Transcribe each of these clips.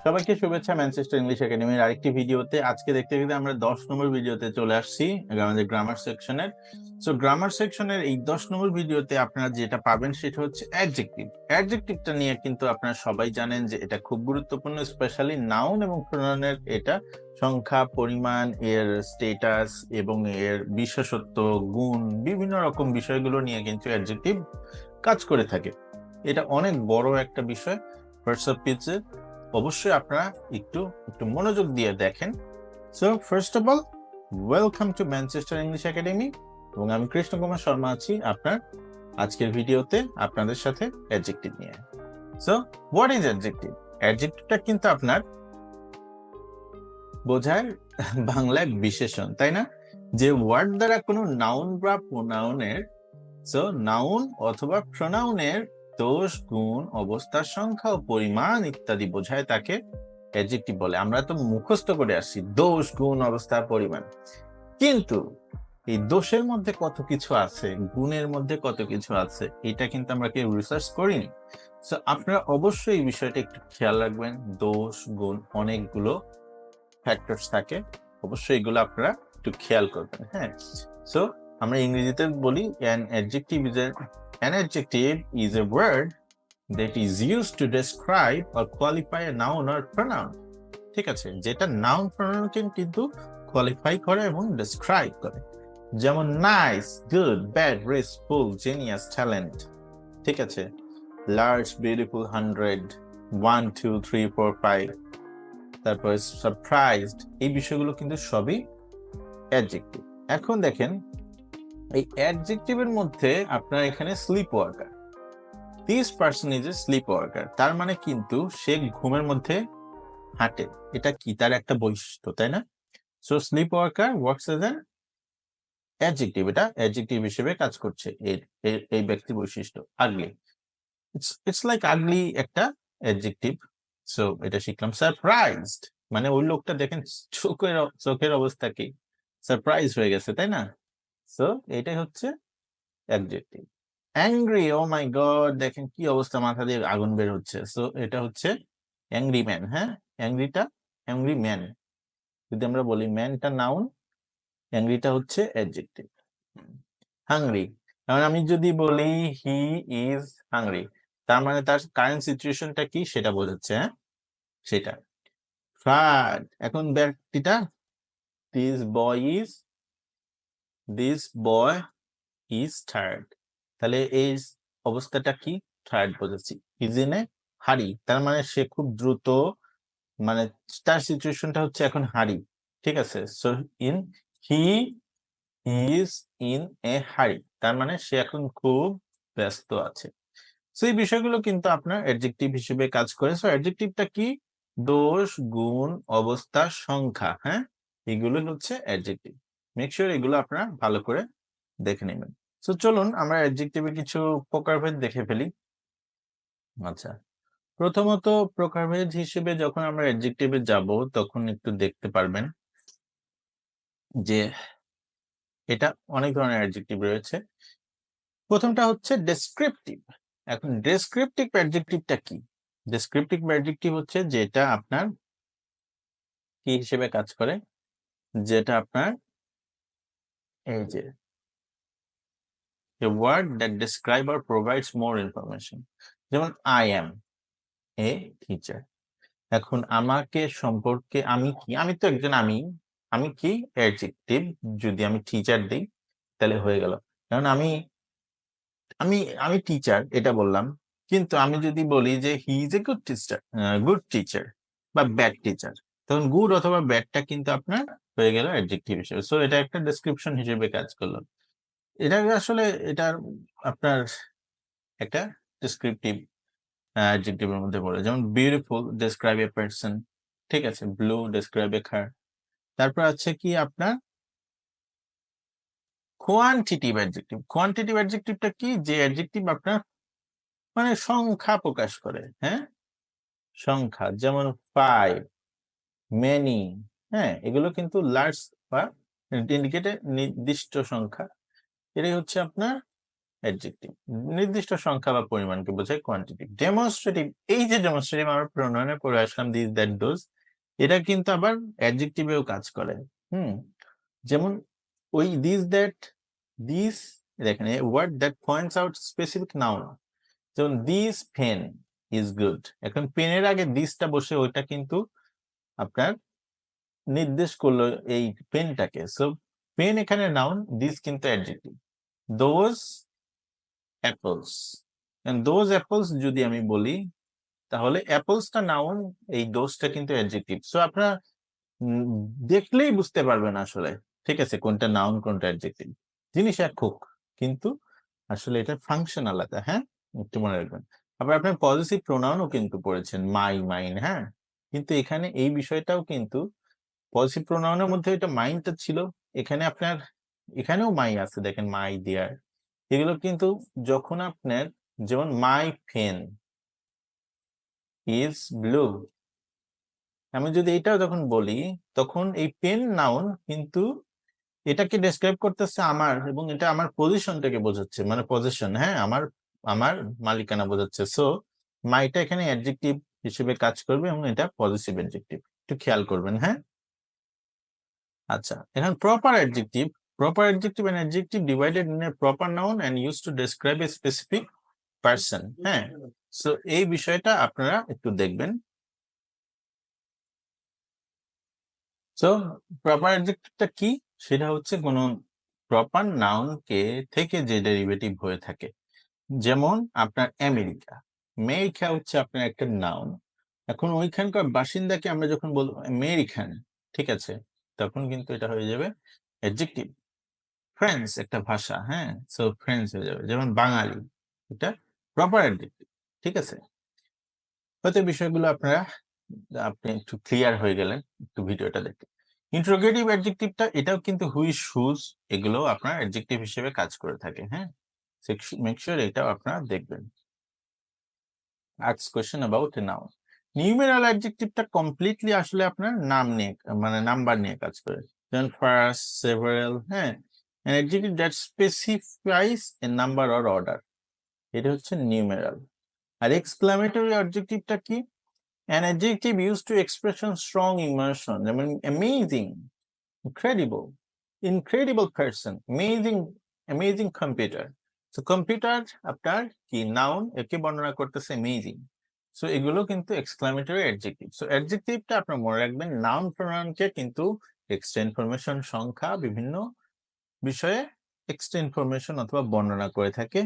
সবাইকে শুভেচ্ছা Manchester English একাডেমির আরেকটি ভিডিওতে। আজকে দেখতে দেখতে আমরা 10 নম্বর ভিডিওতে চলে আসছি আমাদের গ্রামার সেকশনের। সো গ্রামার সেকশনের এই 10 নম্বর ভিডিওতে আপনারা যেটা পাবেন সেটা হচ্ছে অ্যাডজেক্টিভ। অ্যাডজেক্টিভটা নিয়ে কিন্তু আপনারা সবাই জানেন যে এটা খুব গুরুত্বপূর্ণ, স্পেশালি নাউন এবং প্রোনাউনের। এটা সংখ্যা, পরিমাণ, এর স্টেটাস এবং এর বিশেষত্ব, গুণ, বিভিন্ন রকম বিষয়গুলো নিয়ে কিন্তু অ্যাডজেক্টিভ কাজ করে থাকে। এটা অনেক বড় একটা বিষয় ভার্সাপিচে। অবশ্যই আপনারা একটু একটু মনোযোগ দিয়ে দেখেন। So first of all, welcome to Manchester English academy এবং আমি কৃষ্ণ কুমার শর্মা আছি আপনার আজকের ভিডিওতে আপনাদের সাথে অ্যাডজেক্টিভ নিয়ে। So what is adjective? অ্যাডজেক্টিভটা কিন্তু আপনার বোঝায় বাংলায় বিশেষণ, তাই না? যে ওয়ার্ড দ্বারা কোনো নাউন বা প্রোনাউনের, সো নাউন অথবা প্রোনাউনের দোষ, গুণ, অবস্থার সংখ্যা ও পরিমাণ ইত্যাদি বোঝায় তাকে অ্যাডজেক্টিভ বলে। আমরা তো মুখস্থ করে আসছি দোষ, গুণ, অবস্থা, পরিমাণ, কিন্তু এই দোষের মধ্যে কত কিছু আছে, গুণের মধ্যে কত কিছু আছে, এটা কিন্তু আমরা কেউ রিসার্চ করিনি। সো আপনারা অবশ্যই এই বিষয়টা একটু খেয়াল রাখবেন। দোষ, গুণ, অনেকগুলো ফ্যাক্টরস থাকে, অবশ্যই এগুলো আপনারা একটু খেয়াল করবেন। হ্যাঁ, সো আমরা ইংরেজিতে বলি an adjective is a word that is used to describe or qualify a noun or pronoun. ঠিক আছে, যেটা নাউন প্রোনাউনকে কিন্তু কোয়ালিফাই করে এবং ডেসক্রাইব করে। যেমন নাইস, গুড, ব্যাড, রিচ, ফুল, জিনিয়াস, ট্যালেন্ট। ঠিক আছে, লার্জ, বিউটিফুল, 100, 1, 2, 3, 4, 5, তারপর সারপ্রাইজড, এই বিষয়গুলো কিন্তু সবই অ্যাডজেক্টিভ। এখন দেখেন এই অ্যাডজেক্টিভের মধ্যে আপনার এখানে sleep worker, this person is a sleep worker, তার মানে কিন্তু সে ঘুমের মধ্যে হাঁটে। এটা কি তার একটা বৈশিষ্ট্য, তাই না? So sleep worker works as an adjective, এটা অ্যাডজেক্টিভ হিসেবে কাজ করছে। এই ব্যক্তি বৈশিষ্ট্য আগলি, ইটস লাইক আগলি একটা অ্যাডজেক্টিভ। সো এটা শিখলাম। সারপ্রাইজড মানে ওই লোকটা দেখেন চোখের অবস্থা কি, সারপ্রাইজ হয়ে গেছে, তাই না? সো এটাই হচ্ছে অ্যাডজেক্টিভ। অ্যাংরি, ও মাই গড, দেখেন কি অবস্থা, মাথা দিয়ে আগুন বের হচ্ছে। সো এটা হচ্ছে অ্যাংরি ম্যান। হ্যাঁ, অ্যাংরি ম্যান যদি আমরা বলি, ম্যানটা নাউন, অ্যাংরিটা হচ্ছে অ্যাডজেক্টিভ। হাংরি, কারণ আমি যদি বলি হি ইজ হাংরি, তার মানে তার কারেন্ট সিচুয়েশনটা কি সেটা বোঝাচ্ছে। হ্যাঁ, সেটা। ফ্লাড, এখন ব্যক্তিটা দিস বয় ইজ টায়ার্ড, তাহলে এই অবস্থাটা কি, টায়ার্ড বোঝাচ্ছি। ইজ ইন এ হারি, তার মানে সে খুব দ্রুত, মানে তার সিচুয়েশনটা হচ্ছে এখন হারি। ঠিক আছে, so he is in a হারি, তার মানে সে এখন খুব ব্যস্ত আছে। সো এই বিষয়গুলো কিন্তু আপনার অ্যাডজেক্টিভ হিসেবে কাজ করে। সো অ্যাডজেক্টিভটা কি, দোষ, গুণ, অবস্থা, সংখ্যা। হ্যাঁ, এগুলো হচ্ছে অ্যাডজেক্টিভ। মেক শিওর এগুলো আপনারা ভালো করে দেখে নেবেন। সো চলুন আমরা অ্যাডজেক্টিভের কিছু প্রকারভেদ দেখে ফেলি। আচ্ছা, প্রথমত প্রকারভেদ হিসেবে যখন আমরা অ্যাডজেক্টিভে যাব তখন একটু দেখতে পারবেন যে এটা অনেক ধরনের অ্যাডজেক্টিভ রয়েছে। প্রথমটা হচ্ছে ডেসক্রিপটিভ। এখন ডেসক্রিপটিভ অ্যাডজেক্টিভটা কি? ডেসক্রিপটিভ অ্যাডজেক্টিভ হচ্ছে যেটা আপনার কি হিসেবে কাজ করে, যেটা আপনার এই যে a word that describe or provides more information. যেমন I am a teacher। এখন আমাকে সম্পর্কে, আমি কি, আমি তো একজন, আমি কি অ্যাডজেক্টিভ, যদি আমি টিচার দিই তাহলে হয়ে গেল। কারণ আমি আমি আমি টিচার এটা বললাম, কিন্তু আমি যদি বলি যে he is a good teacher বা ব্যাড টিচার, তখন গুড অথবা ব্যাডটা কিন্তু আপনার হয়ে গেল অ্যাডজেক্টিভ হিসেবে। সো এটা একটা ডেসক্রিপশন হিসেবে কাজ করলো। এটা আসলে এটার আপনার একটা ডেসক্রিপটিভ অ্যাডজেক্টিভের মধ্যে পড়ে। যেমন বিউটিফুল ডেসক্রাইব এ পারসন, ঠিক আছে, ব্লু ডেসক্রাইব এ কার। তারপর আছে কি আপনার কোয়ান্টিটিভ অ্যাডজেক্টিভ। কোয়ান্টিটিভ অ্যাডজেক্টিভটা কি, যে অ্যাডজেক্টিভ আপনার মানে সংখ্যা প্রকাশ করে। হ্যাঁ, সংখ্যা, যেমন 5, মেনি। হ্যাঁ, এগুলো কিন্তু লার্জ বা ইন্ডিকেটে নির্দিষ্ট সংখ্যা। এটাই হচ্ছে আপনার অ্যাডজেক্টিভ নির্দিষ্ট সংখ্যা বা পরিমাণকে বোঝায় কোয়ান্টিটিভ। ডেমনস্ট্রেটিভ, এই যে ডেমনস্ট্রেটিভ আমরা প্রণয়নে পড়ে আসলাম দিস দ্যাট ডোজ, এটা কিন্তু আবার অ্যাডজেক্টিভেও কাজ করে। যেমন ওই দিস দ্যাট, দিস দেখেন word that points out specific noun, যেমন দিস পেন ইজ গুড, এখন পেনের আগে দিসটা বসে ওইটা কিন্তু আপনার নির্দেশ করলো এই পেনটাকে। সো পেন এখানে নাউন, দিস কিন্তু adjective. Those apples, those apples যদি আমি বলি তাহলে অ্যাপলসটা নাউন, এই দোজটা কিন্তু অ্যাডজেক্টিভ। সো আপনারা দেখলেই বুঝতে পারবেন আসলে, ঠিক আছে, কোনটা নাউন কোনটা অ্যাডজেক্টিভ। জিনিস এক হোক কিন্তু আসলে এটা ফাংশন আলাদা। হ্যাঁ, একটু মনে রাখবেন। আবার আপনার পজিটিভ প্রোনাউনও কিন্তু পড়েছেন, মাই, মাইন। হ্যাঁ, কিন্তু এখানে এই বিষয়টাও কিন্তু পজিটিভ প্রোনাউনের মধ্যে এটা মাইনটা ছিল, এখানে আপনার এখানেও মাই আছে, দেখেন মাই দেয়ার। এগুলো কিন্তু যখন আপনার, যেমন মাই পেন ইজ ব্লু, আমি যদি এটাও যখন বলি তখন এই পেন নাউন কিন্তু এটাকে ডেসক্রাইব করতেছে আমার, এবং এটা আমার পজিশনটাকে বোঝাচ্ছে, মানে পজিশন, হ্যাঁ, আমার আমার মালিকানা বোঝাচ্ছে। সো মাইটা এখানে অ্যাডজেক্টিভ হিসেবে কাজ করবে এবং এটা পজিটিভ অ্যাডজেক্টিভ, একটু খেয়াল করবেন। হ্যাঁ, আচ্ছা, এখন proper adjective. Proper adjective and adjective divided in a proper noun and used to describe a specific person. হ্যাঁ, সো এই বিষয়টা আপনারা একটু দেখবেন। সো প্রপার অ্যাডজেক্টিভটা কি, সেটা হচ্ছে কোন প্রপার নাউনকে থেকে যে ডেরিভেটিভ হয়ে থাকে। যেমন আপনার আমেরিকা, আমেরিকা হচ্ছে আপনার একটা নাউন, এখন ওইখানকার বাসিন্দাকে আমরা যখন বলবো আমেরিকান, ঠিক আছে, তখন কিন্তু এটা হয়ে যাবে অ্যাডজেক্টিভ। ফ্রেঞ্চ একটা ভাষা, হ্যাঁ, সো ফ্রেঞ্চ হয়ে যাবে। যেমন বাঙালি, এটা প্রপার অ্যাডজেক্টিভ, ঠিক আছে। হয়তো বিষয়গুলো আপনি একটু ক্লিয়ার হয়ে গেলেন একটু ভিডিওটা দেখে। ইন্টারোগেটিভ অ্যাডজেক্টিভটা, এটাও কিন্তু হুইজ, শুজ, এগুলো আপনার অ্যাডজেক্টিভ হিসেবে কাজ করে থাকে। হ্যাঁ, মেক শিওর এটাও আপনারা দেখবেন। Ask question about a noun. Numeral অ্যাডজেক্টিভটা কমপ্লিটলি আসলে আপনার নাম নিয়ে, মানে নাম্বার নিয়ে কাজ করে। যেমন ফার্স্ট, সেভারাল, হ্যাঁ, an adjective that specifies a number or order, এটা হচ্ছে নিউমেরাল। আর এক্সক্লামেটরি অ্যাডজেক্টিভটা কি, an adjective used to expression strong emotion, যেমন amazing, incredible, incredible person, amazing, amazing computer। তো কম্পিউটার আপনার কি নাউন, একে বর্ণনা করতেছে amazing। সো এগুলো কিন্তু এক্সক্লামেটরি অ্যাডজেক্টিভ। সো অ্যাডজেক্টিভটা আপনার মনে রাখবেন, নাউন প্রোনাউনকে কিন্তু এক্সট্রা ইনফরমেশন, সংখ্যা, বিভিন্ন বিষয়ে এক্সট্রা ইনফরমেশন অথবা বর্ণনা করে থাকে,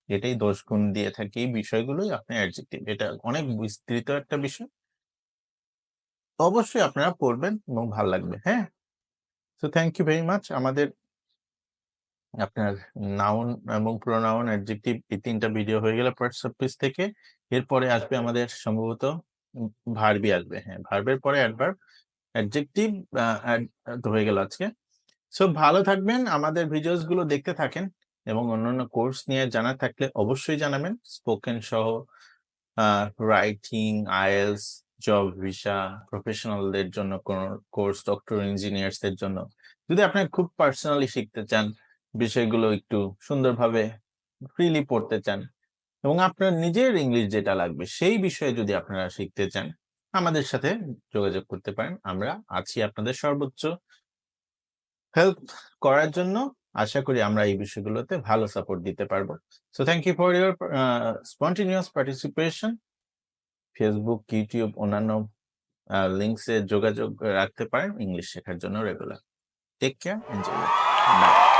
এটাই দোষ গুণ দিয়ে থাকে, এই বিষয়গুলোই আপনার অ্যাডজেক্টিভ। এটা অনেক বিস্তৃত একটা বিষয়, অবশ্যই আপনারা পড়বেন এবং ভালো লাগবে। হ্যাঁ, so thank you very much. আমাদের আপনার নাউন এবং প্রোনাউন, অ্যাডজেক্টিভ, এই 3টা ভিডিও হয়ে গেলে হোয়াটসঅ্যাপ পেজ থেকে। এরপরে আসবে আমাদের সম্ভবত ভার্বই আসবে। হ্যাঁ, ভার্বের পরে অ্যাডভার্ব, অ্যাডজেক্টিভ হয়ে গেল আজকে। সো ভালো থাকবেন, আমাদের ভিডিওস গুলো দেখতে থাকেন, এবং অন্যান্য কোর্স নিয়ে জানার থাকলে অবশ্যই জানাবেন। স্পোকেন সহ রাইটিং, আইএলস, জব ভিসা, প্রফেশনালদের জন্য কোন কোর্স, ডক্টর, ইঞ্জিনিয়ার্সদের জন্য, যদি আপনি খুব পার্সোনালি শিখতে চান, বিষয়গুলো একটু সুন্দরভাবে ফ্রিলি পড়তে চান, এবং আপনার নিজের ইংলিশ যেটা লাগবে সেই বিষয়ে যদি আপনারা শিখতে চান, আমাদের সাথে যোগাযোগ করতে পারেন। আমরা আছি আপনাদের সর্বোচ্চ হেল্প করার জন্য। আশা করি আমরা এই বিষয়গুলোতে ভালো সাপোর্ট দিতে পারবো। So thank you for your spontaneous participation. Facebook, YouTube, অন্যান্য লিঙ্কসে যোগাযোগ রাখতে পারেন ইংলিশ শেখার জন্য regular. Take care, enjoy, by.